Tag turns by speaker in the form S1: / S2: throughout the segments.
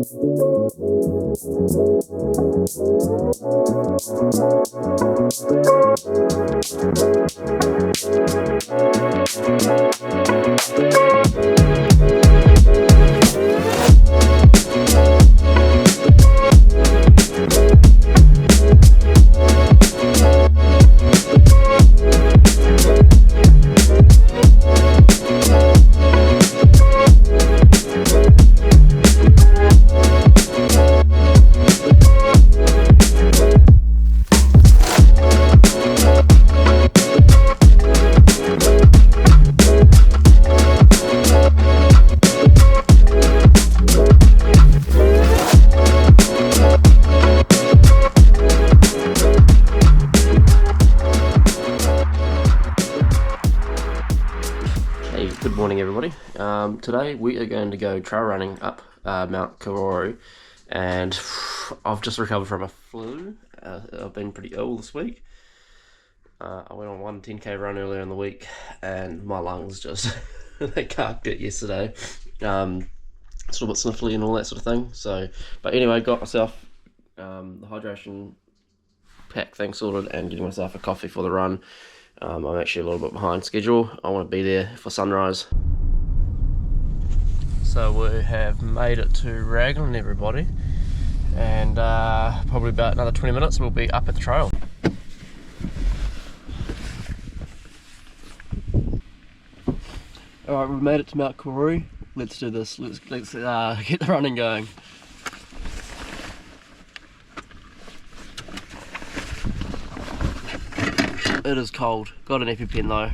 S1: Good morning, everybody. Today we are going to go trail running up Mount Karioi, and I've just recovered from a flu. I've been pretty ill this week. I went on one 10k run earlier in the week and my lungs just they carked it yesterday. Sort of a bit sniffly and all that sort of thing. So, but anyway, got myself the hydration pack thing sorted and getting myself a coffee for the run. I'm actually a little bit behind schedule. I want to be there for sunrise. So we have made it to Raglan, everybody, and probably about another 20 minutes we'll be up at the trail. Alright, we've made it to Mount Karioi. Let's do this. Let's get the running going. It is cold. Got an EpiPen though,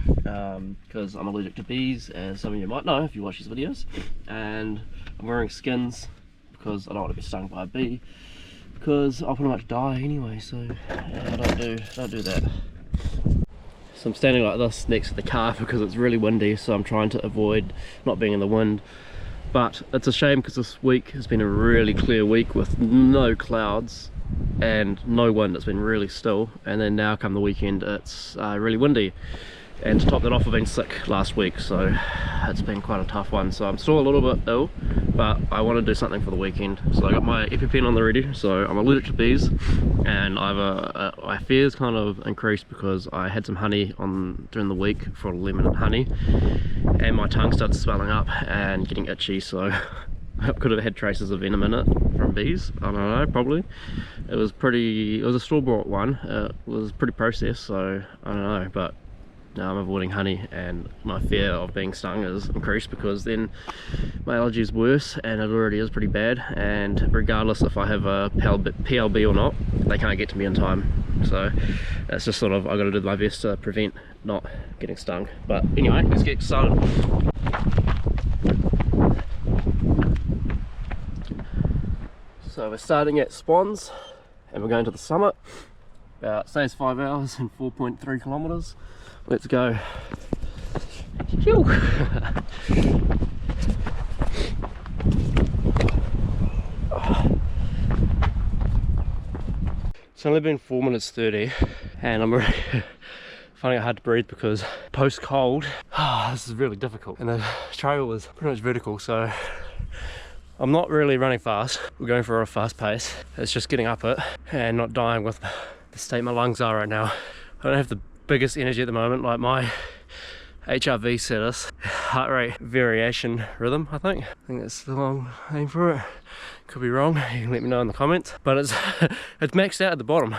S1: because I'm allergic to bees, as some of you might know if you watch these videos. And I'm wearing skins because I don't want to be stung by a bee, because I'll pretty much die anyway. So yeah, don't do that. So I'm standing like this next to the car because it's really windy. So I'm trying to avoid not being in the wind. But it's a shame because this week has been a really clear week with no clouds and no wind. It's been really still, and then now come the weekend it's really windy, and to top that off I've been sick last week, so it's been quite a tough one. So I'm still a little bit ill, but I want to do something for the weekend. So I got my EpiPen on the ready. So I'm allergic to bees, and my fears kind of increased because I had some honey on during the week for lemon and honey, and my tongue started swelling up and getting itchy. So I could have had traces of venom in it from bees. I don't know, probably. It was a store-bought one. It was pretty processed, so I don't know, but now I'm avoiding honey, and my fear of being stung is increased because then my allergy is worse, and it already is pretty bad, and regardless if I have a PLB or not, they can't get to me in time. So it's just sort of, I've got to do my best to prevent not getting stung. But anyway, let's get started. So we're starting at Swans and we're going to the summit. Stays 5 hours and 4.3 kilometers. Let's go. It's only been 4 minutes 30 and I'm really finding it hard to breathe because post cold, this is really difficult, and the trail is pretty much vertical, so I'm not really running fast. We're going for a fast pace. It's just getting up it and not dying with the state my lungs are right now. I don't have the biggest energy at the moment. Like my HRV status, heart rate variation rhythm, I think that's the long name for it. Could be wrong, you can let me know in the comments. But it's it's maxed out at the bottom.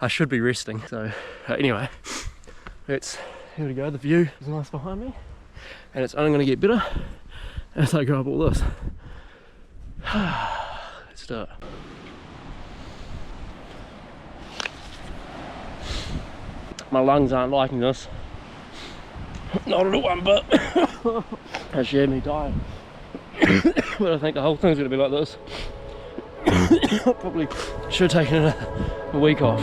S1: I should be resting. So anyway, here we go. The view is nice behind me, and it's only going to get better as I go up all this. Let's do it. My lungs aren't liking this. Not at all one bit. Actually had me dying. But I think the whole thing's going to be like this. Probably should have taken a week off.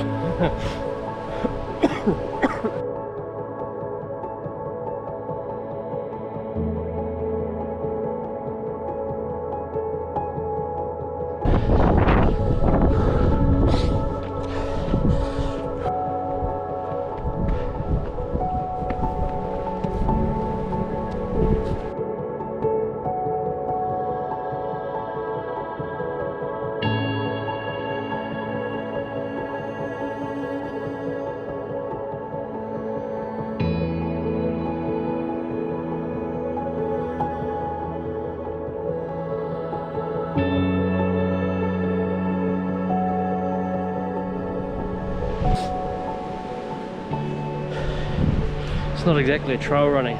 S1: It's not exactly a trail running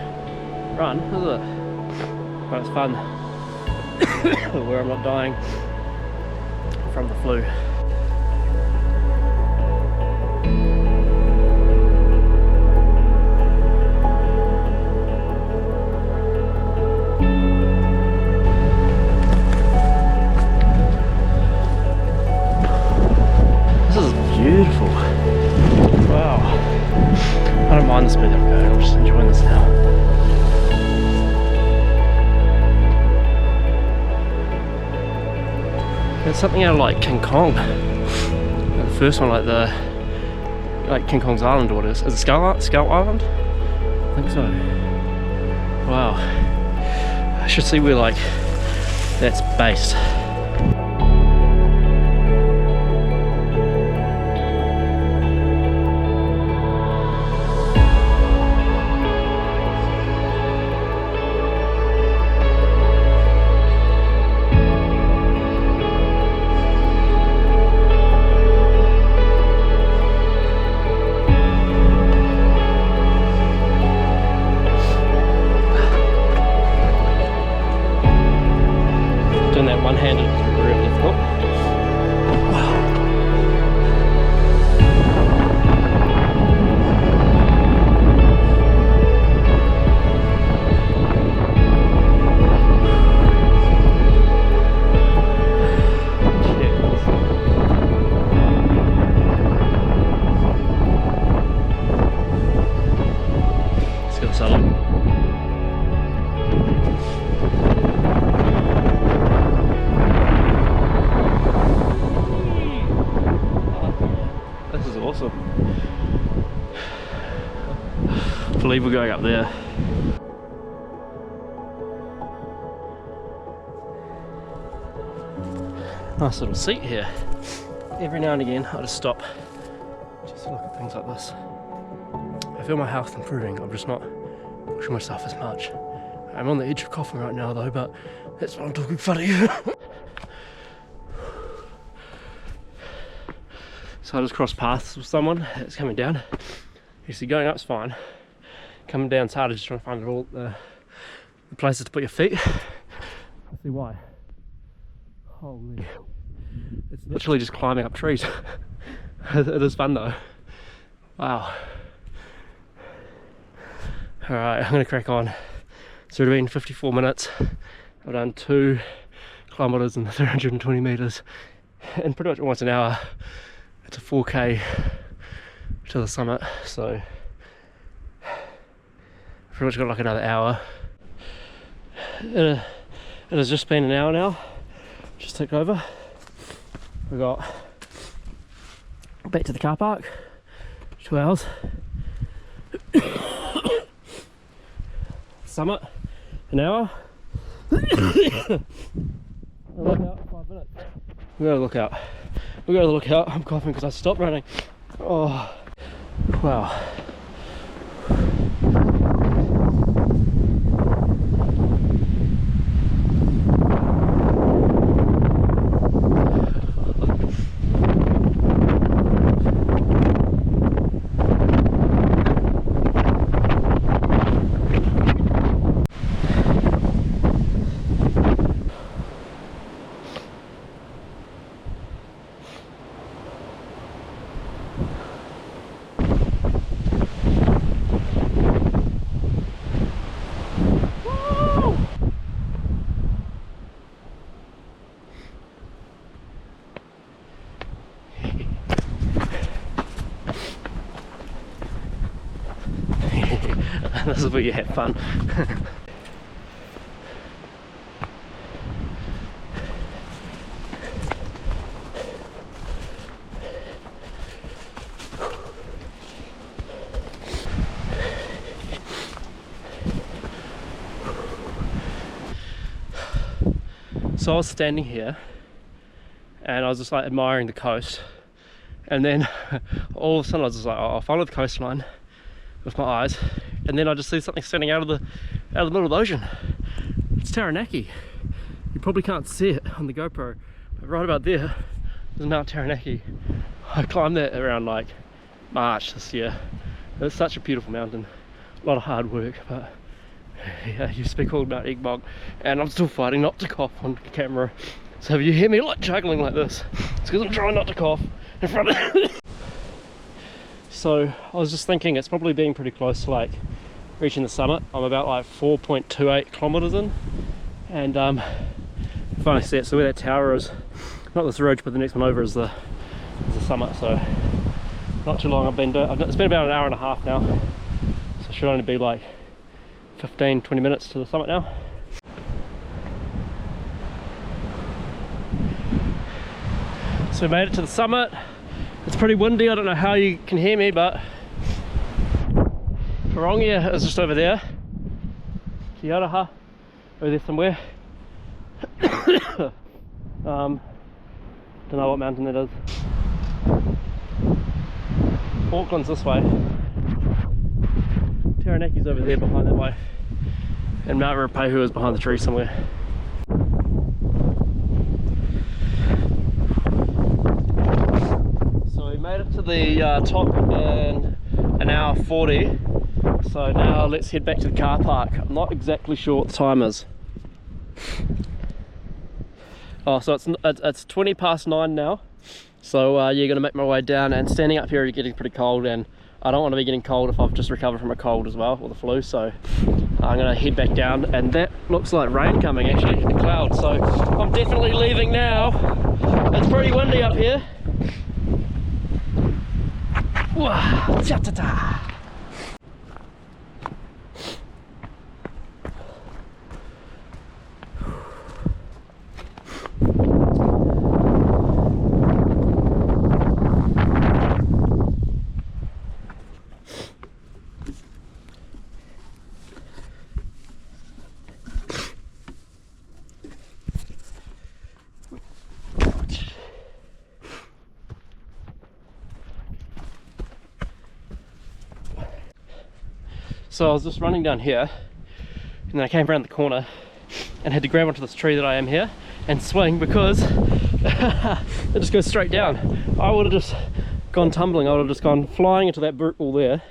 S1: run, is it? But it's fun. Where I'm not dying from the flu. This is beautiful. Wow. I don't mind the speed I'm going, I'm just enjoying this now. It's something out of like King Kong. The first one, like King Kong's Island, or what is it? Is it Skull Island? I think so. Wow. I should see where like that's based. One-handed is really difficult. Let's get this on. Awesome. I believe we're going up there. Nice little seat here. Every now and again I just stop just to look at things like this. I feel my health improving, I'm just not pushing myself as much. I'm on the edge of coughing right now though, but that's why I'm talking funny. So I just crossed paths with someone that's coming down. You see, going up's fine. Coming down's harder, just trying to find all the places to put your feet. I see why. Holy. It's literally just climbing up trees. It is fun though. Wow. Alright, I'm gonna crack on. So it's been 54 minutes. I've done 2 kilometers and 320 meters in pretty much almost an hour. It's a 4k to the summit, so pretty much got like another hour. It has just been an hour now, just took over. We got back to the car park, 2 hours. Summit, an hour. Lookout, 5 minutes. We gotta look out. We gotta look out. I'm coughing because I stopped running. Oh, wow. This is where you have fun. So I was standing here and I was just like admiring the coast, and then all of a sudden I was just like, oh, I'll follow the coastline with my eyes, and then I just see something standing out of the middle of the ocean. It's Taranaki. You probably can't see it on the GoPro, but right about there is Mount Taranaki. I climbed that around like March this year. It's such a beautiful mountain. a lot of hard work, but yeah, it used to be called Mount Egmont, and I'm still fighting not to cough on camera. So if you hear me like juggling like this, it's because I'm trying not to cough in front of So I was just thinking it's probably being pretty close to like reaching the summit. I'm about like 4.28 kilometers in, and finally see it. So where that tower is, not this ridge, but the next one over is the summit. So not too long I've been doing. It's been about an hour and a half now, so it should only be like 15-20 minutes to the summit now. So we made it to the summit. It's pretty windy. I don't know how you can hear me, but Karongia is just over there. Kiaraha over there somewhere. Don't know what mountain it is. Auckland's this way. Taranaki's over there behind that way. And Mount Ruapehu is behind the tree somewhere. So we made it to the top in an hour 40. So now let's head back to the car park. I'm not exactly sure what the time is. Oh, so it's 20 past 9 now. So you're going to make my way down, and standing up here is getting pretty cold, and I don't want to be getting cold if I've just recovered from a cold as well, or the flu. So I'm going to head back down, and that looks like rain coming actually, the clouds. So I'm definitely leaving now. It's pretty windy up here. Wah, cha-ta-ta. So I was just running down here, and then I came around the corner and had to grab onto this tree that I am here and swing, because it just goes straight down. I would have just gone tumbling. I would have just gone flying into that brick wall there,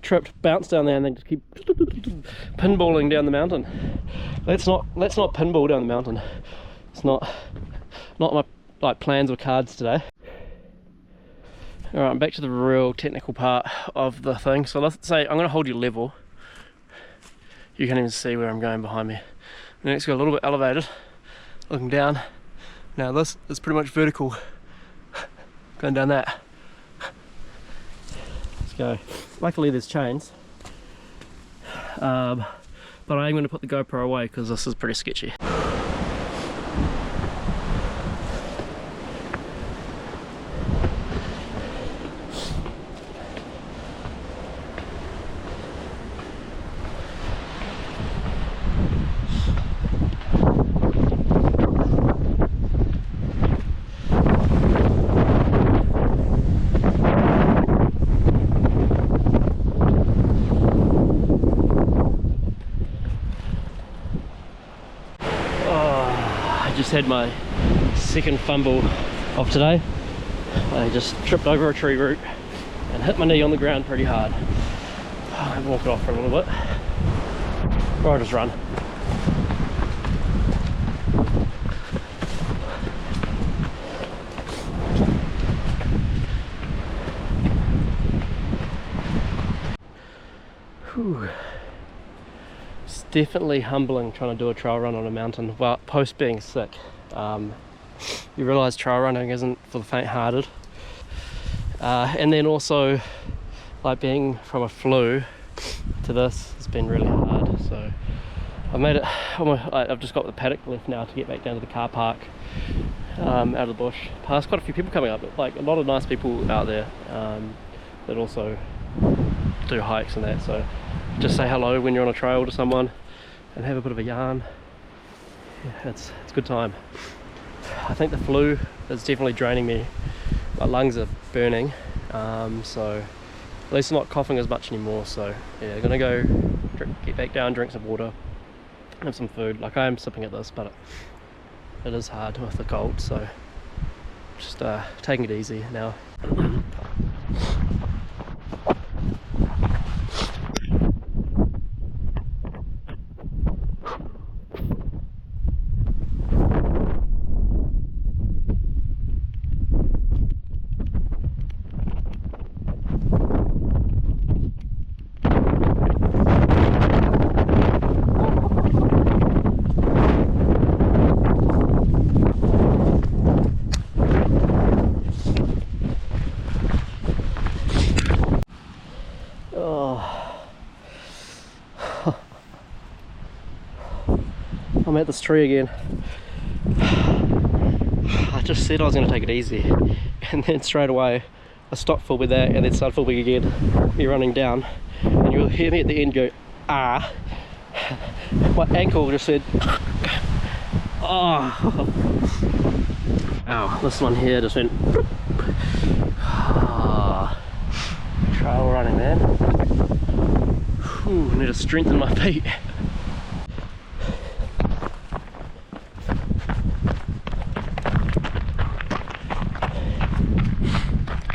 S1: tripped, bounced down there, and then just keep pinballing down the mountain. Let's not pinball down the mountain. It's not my like plans or cards today. Alright, I'm back to the real technical part of the thing. So let's say I'm going to hold you level. You can't even see where I'm going behind me. The next go a little bit elevated, looking down. Now this is pretty much vertical, going down that. Let's go. Luckily there's chains, but I am going to put the GoPro away because this is pretty sketchy. Just had my second fumble of today. I just tripped over a tree root and hit my knee on the ground pretty hard. I walk it off for a little bit, or I'll just run. Whew. It's definitely humbling trying to do a trail run on a mountain, well, post being sick. You realise trail running isn't for the faint-hearted, and then also like being from a flu to this has been really hard. So I've made it. I've just got the paddock left now to get back down to the car park, out of the bush. Past quite a few people coming up, like a lot of nice people out there that also do hikes and that. So just say hello when you're on a trail to someone and have a bit of a yarn. Yeah, it's a good time. I think the flu is definitely draining me. My lungs are burning, so at least I'm not coughing as much anymore. So yeah, I'm gonna go get back down, drink some water, have some food. Like I am sipping at this, but it is hard with the cold, so just taking it easy now. I'm at this tree again. I just said I was going to take it easy, and then straight away I stopped filming that and then started filming again, me running down, and you'll hear me at the end go, ah. My ankle just said, oh. Ow, this one here just went, ah. Trail running, man. Whew, I need to strengthen my feet.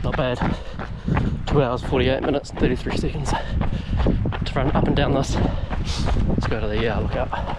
S1: Not bad. 2 hours 48 minutes and 33 seconds to run up and down this. Let's go to the lookout.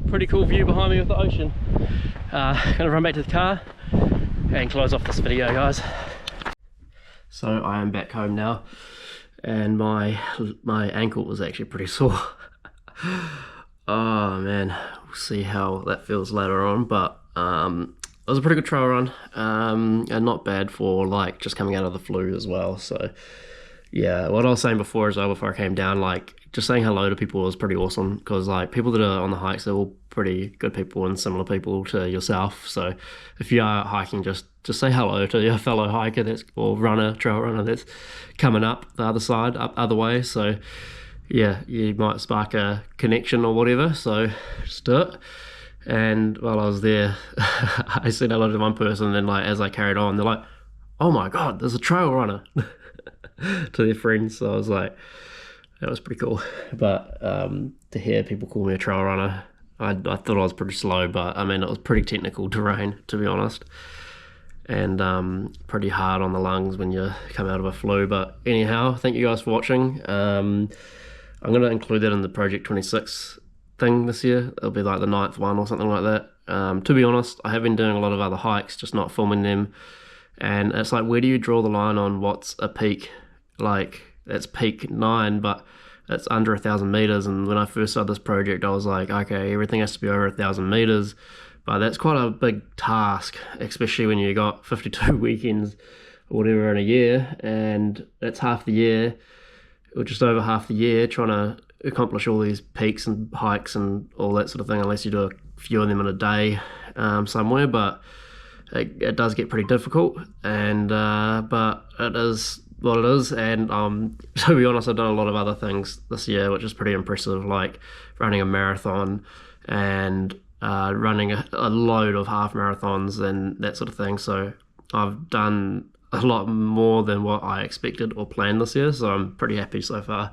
S1: Pretty cool view behind me with the ocean. Gonna run back to the car and close off this video, guys. So I am back home now, and my ankle was actually pretty sore. Oh man, we'll see how that feels later on, but it was a pretty good trail run, and not bad for like just coming out of the flu as well. So yeah, what I was saying before as well, before I came down, like just saying hello to people was pretty awesome, because like people that are on the hikes, they're all pretty good people and similar people to yourself. So if you are hiking, just say hello to your fellow hiker or trail runner that's coming up the other side, other way. So yeah, you might spark a connection or whatever, so just do it. And while I was there, I said hello to one person, and then like as I carried on, they're like, oh my god, there's a trail runner to their friends. So I was like, that was pretty cool. But to hear people call me a trail runner, I thought I was pretty slow, but I mean it was pretty technical terrain, to be honest, and pretty hard on the lungs when you come out of a flu. But anyhow, thank you guys for watching. I'm going to include that in the Project 26 thing this year. It'll be like the 9th one or something like that. To be honest, I have been doing a lot of other hikes, just not filming them, and it's like, where do you draw the line on what's a peak? Like, it's peak 9, but it's under 1,000 meters. And when I first started this project, I was like, okay, everything has to be over 1,000 meters, but that's quite a big task, especially when you got 52 weekends or whatever in a year, and that's half the year, or just over half the year, trying to accomplish all these peaks and hikes and all that sort of thing, unless you do a few of them in a day somewhere. But it does get pretty difficult, and but it is what it is. And to be honest, I've done a lot of other things this year which is pretty impressive, like running a marathon and running a load of half marathons and that sort of thing. So I've done a lot more than what I expected or planned this year, so I'm pretty happy so far.